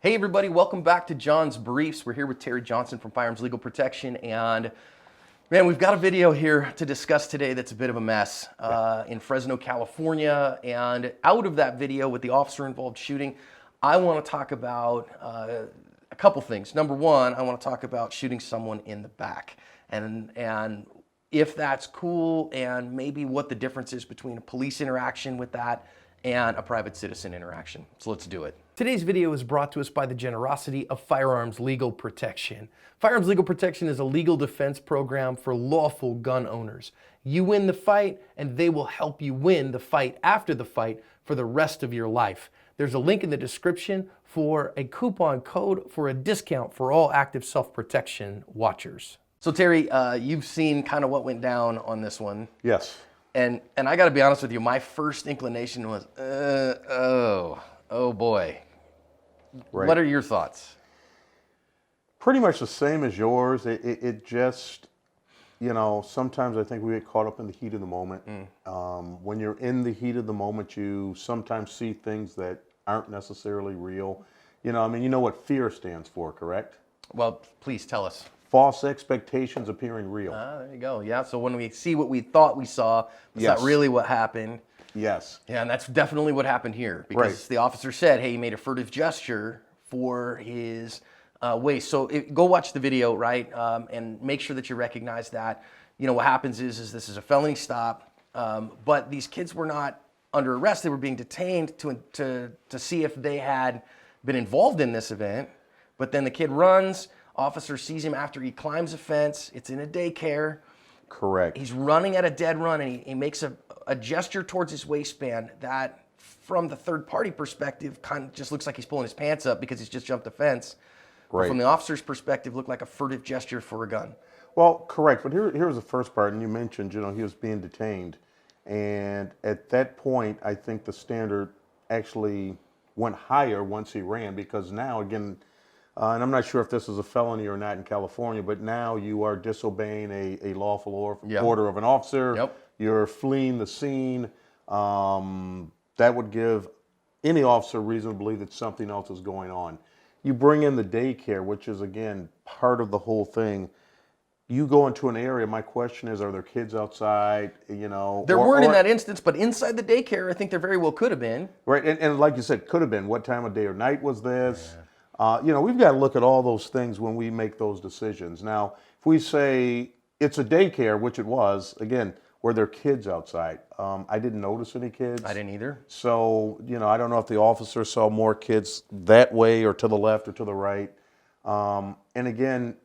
Hey everybody, welcome back to John's Briefs. We're here with Terry Johnson from Firearms Legal Protection, and man, we've got a video here to discuss today that's a bit of a mess in Fresno, California. And out of that video with the officer-involved shooting, I want to talk about a couple things. Number one, I want to talk about shooting someone in the back, and if that's cool, and maybe what the difference is between a police interaction with that and a private citizen interaction. So let's do it. Today's video is brought to us by the generosity of Firearms Legal Protection. Firearms Legal Protection is a legal defense program for lawful gun owners. You win the fight, and they will help you win the fight after the fight for the rest of your life. There's a link in the description for a coupon code for a discount for all active self-protection watchers. So Terry, you've seen kind of what went down on this one. Yes. And I got to be honest with you, my first inclination was, oh boy. Right. What are your thoughts? Pretty much the same as yours. It just, you know, sometimes I think we get caught up in the heat of the moment. When you're in the heat of the moment, you sometimes see things that aren't necessarily real. You know, I mean, you know what fear stands for, correct? Well, please tell us. False expectations appearing real. There you go. Yeah, so when we see what we thought we saw, it's Yes. not really what happened. Yes. Yeah, and that's definitely what happened here, because Right. the officer said, hey, he made a furtive gesture for his waist. So go watch the video, right, and make sure that you recognize that. You know, what happens is this is a felony stop, but these kids were not under arrest. They were being detained to see if they had been involved in this event. But then the kid runs. Officer sees him after he climbs a fence. It's in a daycare. Correct. He's running at a dead run, and he makes a gesture towards his waistband that, from the third-party perspective, kind of just looks like he's pulling his pants up because he's just jumped a fence. But Right. from the officer's perspective, looked like a furtive gesture for a gun. Well, correct. But here's the first part, and you mentioned, you know, he was being detained. And at that point, I think the standard actually went higher once he ran, because now, again, and I'm not sure if this is a felony or not in California, but now you are disobeying a lawful order of an officer. Yep. You're fleeing the scene. That would give any officer reason to believe that something else is going on. You bring in the daycare, which is, again, part of the whole thing. You go into an area, my question is, are there kids outside, you know? There weren't in that instance, but inside the daycare, I think there very well could have been. Right, and like you said, could have been. What time of day or night was this? You know, we've got to look at all those things when we make those decisions. Now, if we say it's a daycare, which it was, again, were there kids outside? I didn't notice any kids. I didn't either. So, you know, I don't know if the officer saw more kids that way or to the left or to the right. And again,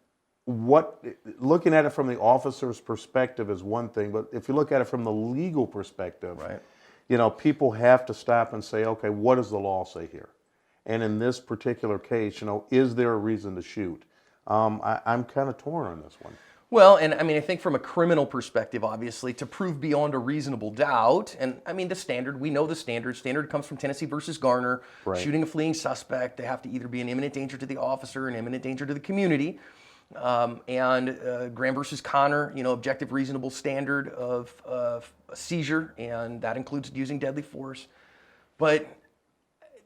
looking at it from the officer's perspective is one thing, but if you look at it from the legal perspective, Right. you know, people have to stop and say, okay, what does the law say here? And in this particular case, you know, is there a reason to shoot? I'm kind of torn on this one. Well, and I mean, I think from a criminal perspective, obviously, to prove beyond a reasonable doubt, and I mean, the standard, we know the standard. Standard comes from Tennessee versus Garner. Right. Shooting a fleeing suspect, they have to either be an imminent danger to the officer, an imminent danger to the community. And Graham versus Connor, you know, objective reasonable standard of a seizure, and that includes using deadly force. But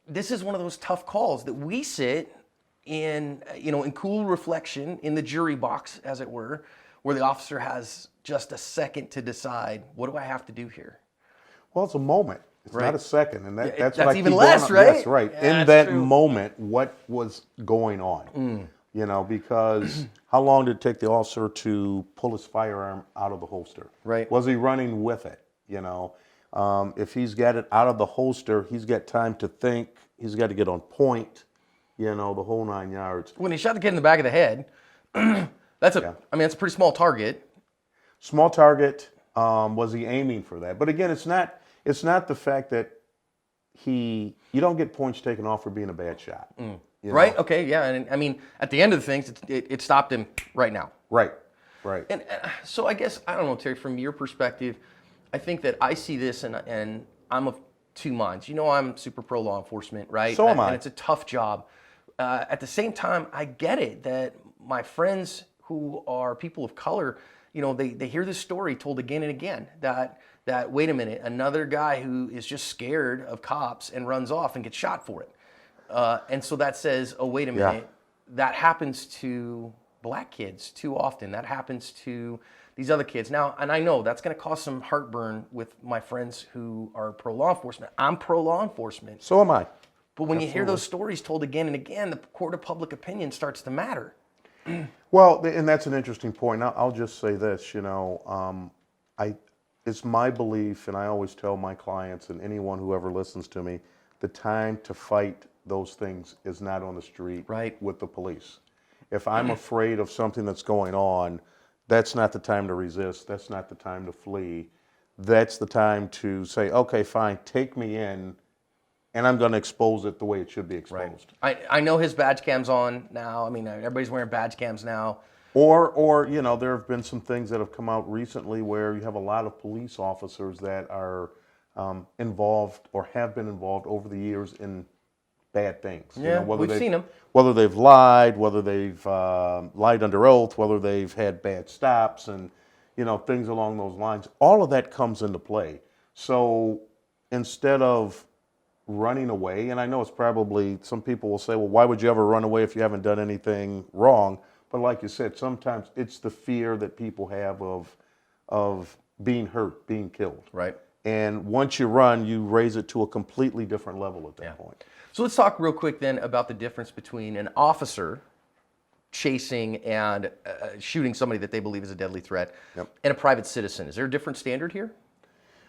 this is one of those tough calls that we sit in, you know, in cool reflection in the jury box, as it were, where the officer has just a second to decide, what do I have to do here? Well, it's a moment. It's Right. not a second, and that's that's what I even keep less, going on. right? Yes, right. Yeah, in that's that true. moment, what was going on? You know, because how long did it take the officer to pull his firearm out of the holster? Right. Was he running with it? You know, if he's got it out of the holster, he's got time to think. He's got to get on point. You know, the whole 9 yards. When he shot the kid in the back of the head, that's I mean, that's a pretty small target. Small target. Was he aiming for that? But again, it's not the fact that you don't get points taken off for being a bad shot. You know? Right? Okay, yeah. And I mean, at the end of the things, it stopped him right now. Right. Right. And so I guess, I don't know, Terry, from your perspective, I think that I see this and I'm of two minds. You know, I'm super pro law enforcement, right? So am I. And it's a tough job. At the same time, I get it that my friends who are people of color, you know, they hear this story told again and again that wait a minute, another guy who is just scared of cops and runs off and gets shot for it. And so that says, oh, wait a minute, that happens to black kids too often. That happens to these other kids. Now, and I know that's going to cause some heartburn with my friends who are pro-law enforcement. I'm pro-law enforcement. So am I. But when you hear those stories told again and again, the court of public opinion starts to matter. Well, and that's an interesting point. I'll just say this, it's my belief, and I always tell my clients and anyone who ever listens to me, the time to fight those things is not on the street with the police. If I'm afraid of something that's going on, that's not the time to resist. That's not the time to flee. That's the time to say, okay, fine, take me in, and I'm going to expose it the way it should be exposed. I know his badge cam's on now. I mean, everybody's wearing badge cams now. Or there have been some things that have come out recently where you have a lot of police officers that are involved or have been involved over the years in bad things. Yeah, we've seen them. Whether they've lied, whether they've lied under oath, whether they've had bad stops, and things along those lines. All of that comes into play. So instead of running away, and I know it's probably, some people will say, well, why would you ever run away if you haven't done anything wrong? But like you said, sometimes it's the fear that people have of being hurt, being killed. Right. And once you run, you raise it to a completely different level at that point. So let's talk real quick then about the difference between an officer chasing and shooting somebody that they believe is a deadly threat and a private citizen. Is there a different standard here?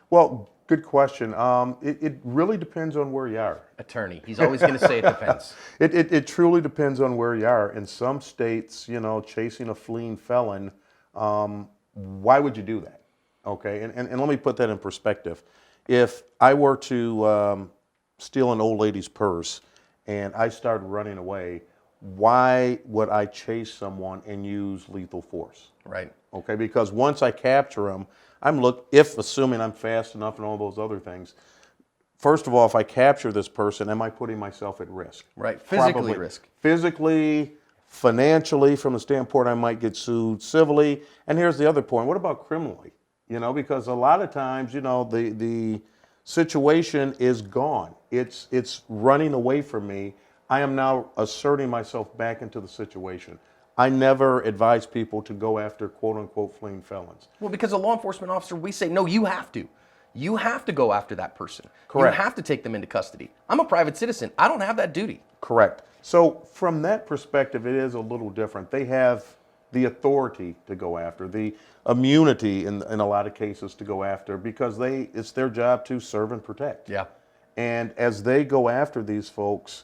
Well, good question. It really depends on where you are. Attorney. He's always going to say it depends. It truly depends on where you are. In some states, chasing a fleeing felon, why would you do that? Okay, and let me put that in perspective. If I were to steal an old lady's purse and I started running away, why would I chase someone and use lethal force? Right. Okay, because once I capture them, assuming I'm fast enough and all those other things, first of all, if I capture this person, am I putting myself at risk? Right, physically Probably. risk. Physically, financially, from the standpoint I might get sued civilly. And here's the other point, what about criminally? Because a lot of times, the situation is gone. It's running away from me. I am now asserting myself back into the situation. I never advise people to go after quote-unquote fleeing felons. Well, because a law enforcement officer, we say, no, you have to. You have to go after that person. Correct. You have to take them into custody. I'm a private citizen. I don't have that duty. Correct. So from that perspective, it is a little different. They have the authority to go after, the immunity in a lot of cases to go after, because it's their job to serve and protect. Yeah. And as they go after these folks,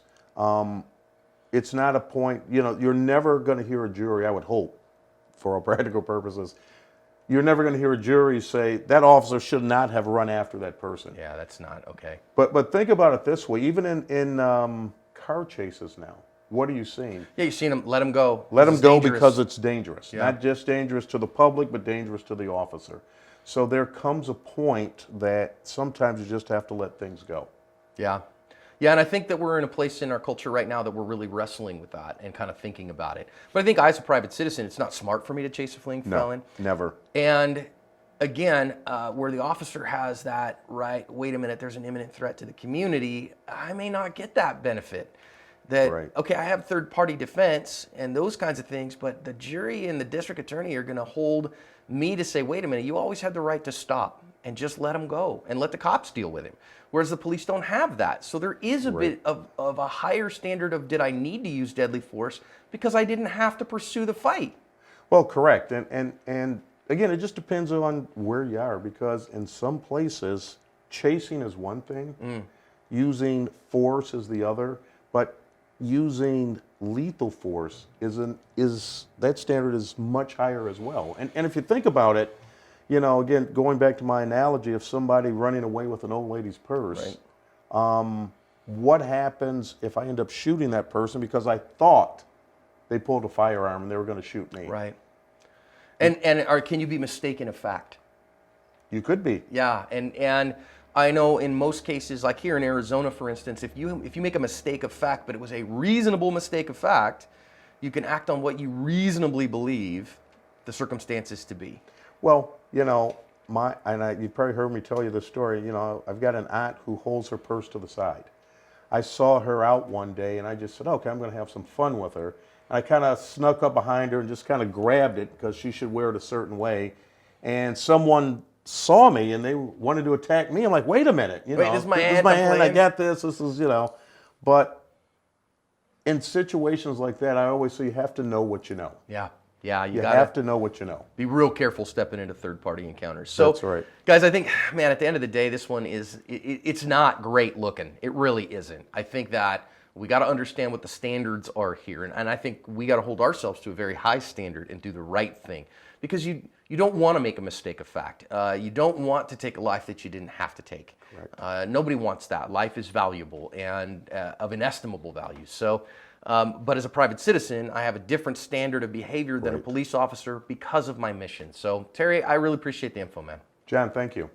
it's not a point, you're never going to hear a jury, I would hope, for all practical purposes, you're never going to hear a jury say, that officer should not have run after that person. Yeah, that's not okay. But think about it this way, even in car chases now, what are you seeing? Yeah, you're seeing them, let them go. Let them go because it's dangerous. Yeah. Not just dangerous to the public, but dangerous to the officer. So there comes a point that sometimes you just have to let things go. Yeah. Yeah, and I think that we're in a place in our culture right now that we're really wrestling with that and kind of thinking about it. But I think as a private citizen, it's not smart for me to chase a fleeing felon. Never. And again, where the officer has that, right, wait a minute, there's an imminent threat to the community, I may not get that benefit. Okay, I have third-party defense and those kinds of things, but the jury and the district attorney are going to hold me to say, wait a minute, you always had the right to stop and just let him go and let the cops deal with him. Whereas the police don't have that. So there is a bit of a higher standard of, did I need to use deadly force because I didn't have to pursue the fight? Well, correct. And again, it just depends on where you are, because in some places, chasing is one thing, using force is the other, but using lethal force that standard is much higher as well. And if you think about it, again, going back to my analogy of somebody running away with an old lady's purse, what happens if I end up shooting that person because I thought they pulled a firearm and they were going to shoot me? Right. And can you be mistaken of fact? You could be. Yeah, and I know in most cases, like here in Arizona, for instance, if you make a mistake of fact, but it was a reasonable mistake of fact, you can act on what you reasonably believe the circumstances to be. Well, you probably heard me tell you this story. I've got an aunt who holds her purse to the side. I saw her out one day, and I just said, okay, I'm going to have some fun with her. And I kind of snuck up behind her and just kind of grabbed it because she should wear it a certain way. And someone saw me and they wanted to attack me. I'm like, wait a minute, Wait, this is my aunt, I'm I playing. got this. This is, But in situations like that, I always say you have to know what you know. Yeah. Yeah, You gotta have to know what you know. be real careful stepping into third-party encounters. So, That's right. guys, I think, man, at the end of the day, this one it's not great looking. It really isn't. I think that we got to understand what the standards are here, and I think we got to hold ourselves to a very high standard and do the right thing, because you don't want to make a mistake of fact. You don't want to take a life that you didn't have to take. Nobody wants that. Life is valuable and of inestimable value. So. But as a private citizen, I have a different standard of behavior than a police officer because of my mission. So, Terry, I really appreciate the info, man. John, thank you.